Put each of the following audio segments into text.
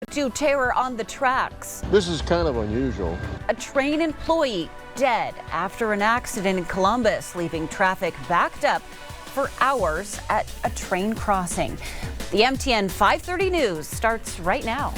To terror on the tracks. This is kind of unusual. A train employee dead after an accident in Columbus, leaving traffic backed up for hours at a train crossing. The MTN 5:30 news starts right now.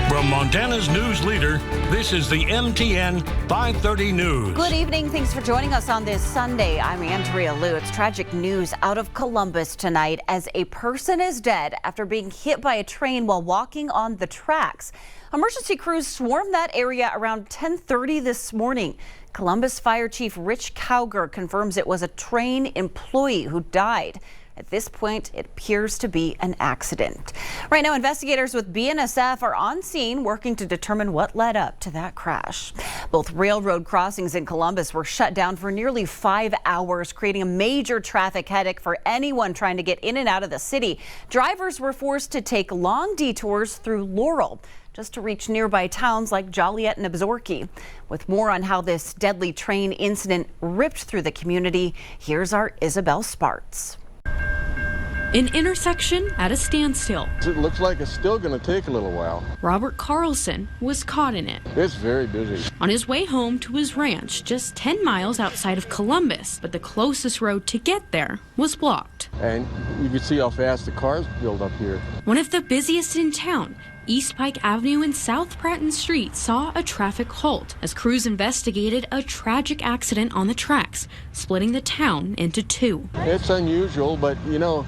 From Montana's news leader, this is the MTN 5:30 news. Good evening. Thanks for joining us on this Sunday. I'm Andrea Lutz. Tragic news out of Columbus tonight as a person is dead after being hit by a train while walking on the tracks. Emergency crews swarmed that area around 10:30 this morning. Columbus Fire Chief Rich Cowger confirms it was a train employee who died. At this point, it appears to be an accident. Right now, investigators with BNSF are on scene working to determine what led up to that crash. Both railroad crossings in Columbus were shut down for nearly 5 hours, creating a major traffic headache for anyone trying to get in and out of the city. Drivers were forced to take long detours through Laurel just to reach nearby towns like Joliet and Absaroka. With more on how this deadly train incident ripped through the community, here's our Isabel Sparts. An intersection at a standstill. It looks like it's still going to take a little while. Robert Carlson was caught in it. It's very busy. On his way home to his ranch, just 10 miles outside of Columbus, but the closest road to get there was blocked. And you can see how fast the cars build up here. One of the busiest in town, East Pike Avenue and South Pratton Street saw a traffic halt as crews investigated a tragic accident on the tracks, splitting the town into two. It's unusual, but you know,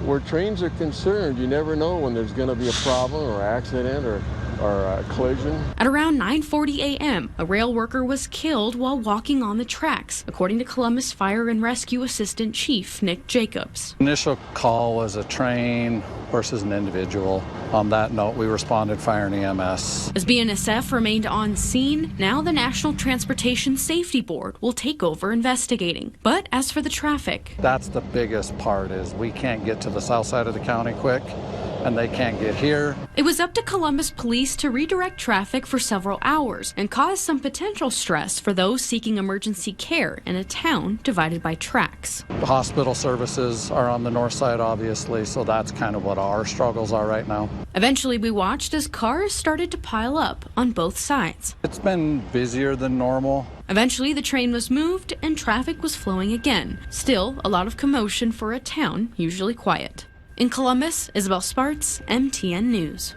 where trains are concerned, you never know when there's going to be a problem or accident or a collision. At around 9:40 a.m., a rail worker was killed while walking on the tracks, according to Columbus Fire and Rescue Assistant Chief Nick Jacobs. Initial call was a train versus an individual. On that note, we responded fire and EMS. As BNSF remained on scene, now the National Transportation Safety Board will take over investigating. But as for the traffic, that's the biggest part, is we can't get to the south side of the county quick, and they can't get here. It was up to Columbus police to redirect traffic for several hours and cause some potential stress for those seeking emergency care in a town divided by tracks. The hospital services are on the north side, obviously, so that's kind of what our struggles are right now. Eventually, we watched as cars started to pile up on both sides. It's been busier than normal. Eventually, the train was moved and traffic was flowing again. Still, a lot of commotion for a town usually quiet. In Columbus, Isabel Sparts, MTN News.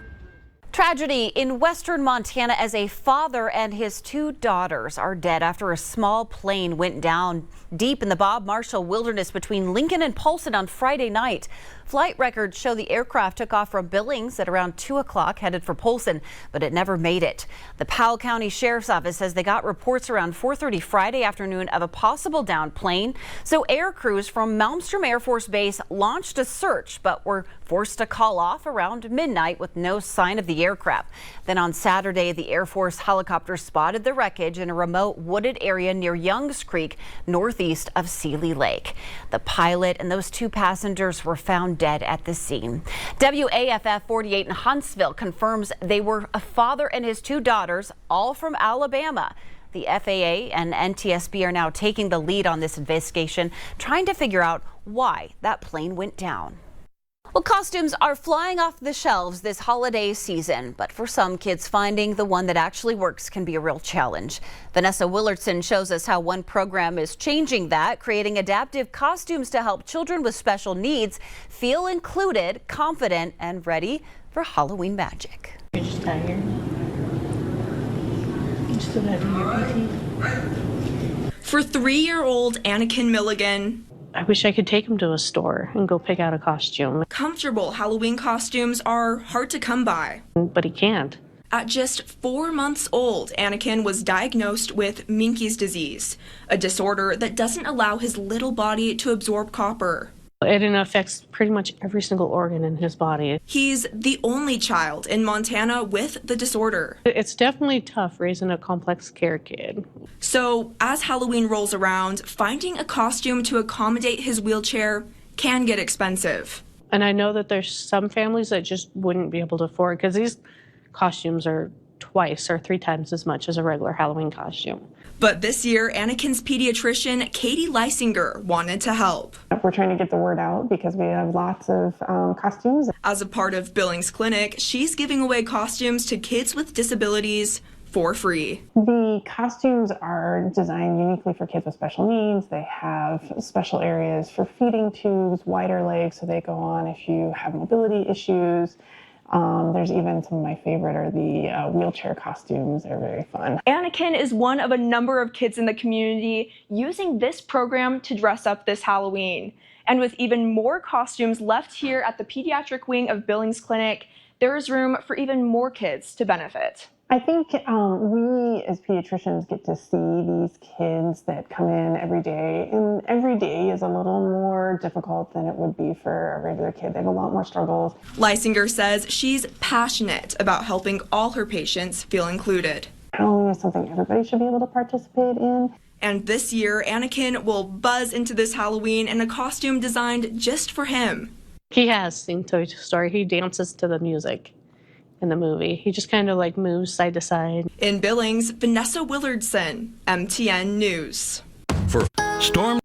Tragedy in western Montana as a father and his 2 daughters are dead after a small plane went down deep in the Bob Marshall Wilderness between Lincoln and Polson on Friday night. Flight records show the aircraft took off from Billings at around 2 o'clock, headed for Polson, but it never made it. The Powell County Sheriff's Office says they got reports around 4:30 Friday afternoon of a possible downed plane. So air crews from Malmstrom Air Force Base launched a search, but were forced to call off around midnight with no sign of the aircraft. Then on Saturday, the Air Force helicopter spotted the wreckage in a remote wooded area near Youngs Creek, northeast of Seeley Lake. The pilot and those 2 passengers were found dead at the scene. WAFF 48 in Huntsville confirms they were a father and his 2 daughters, all from Alabama. The FAA and NTSB are now taking the lead on this investigation, trying to figure out why that plane went down. Well, costumes are flying off the shelves this holiday season, but for some kids, finding the one that actually works can be a real challenge. Vanessa Willardson shows us how one program is changing that, creating adaptive costumes to help children with special needs feel included, confident, and ready for Halloween magic. You're just tired. You still gotta do your PT. For 3-year-old Anakin Milligan, I wish I could take him to a store and go pick out a costume. comfortable Halloween costumes are hard to come by. But he can't. At just 4 months old, Anakin was diagnosed with Menkes disease, a disorder that doesn't allow his little body to absorb copper. It affects pretty much every single organ in his body. He's the only child in Montana with the disorder. It's definitely tough raising a complex care kid. So, as Halloween rolls around, finding a costume to accommodate his wheelchair can get expensive. And I know that there's some families that just wouldn't be able to afford, because these costumes are twice or 3 times as much as a regular Halloween costume. But this year, Anakin's pediatrician, Katie Leisinger, wanted to help. We're trying to get the word out because we have lots of costumes. As a part of Billings Clinic, she's giving away costumes to kids with disabilities for free. The costumes are designed uniquely for kids with special needs. They have special areas for feeding tubes, wider legs so they go on if you have mobility issues. There's even some of my favorite are the wheelchair costumes. They're very fun. Anakin is one of a number of kids in the community using this program to dress up this Halloween. And with even more costumes left here at the pediatric wing of Billings Clinic, there is room for even more kids to benefit. I think we as pediatricians get to see these kids that come in every day, and every day is a little more difficult than it would be for a regular kid. They have a lot more struggles. Leisinger says she's passionate about helping all her patients feel included. Halloween is something everybody should be able to participate in. And this year, Anakin will buzz into this Halloween in a costume designed just for him. He has seen Toy Story. He dances to the music in the movie. He just kind of like moves side to side. In Billings, Vanessa Willardson, MTN News. For Storm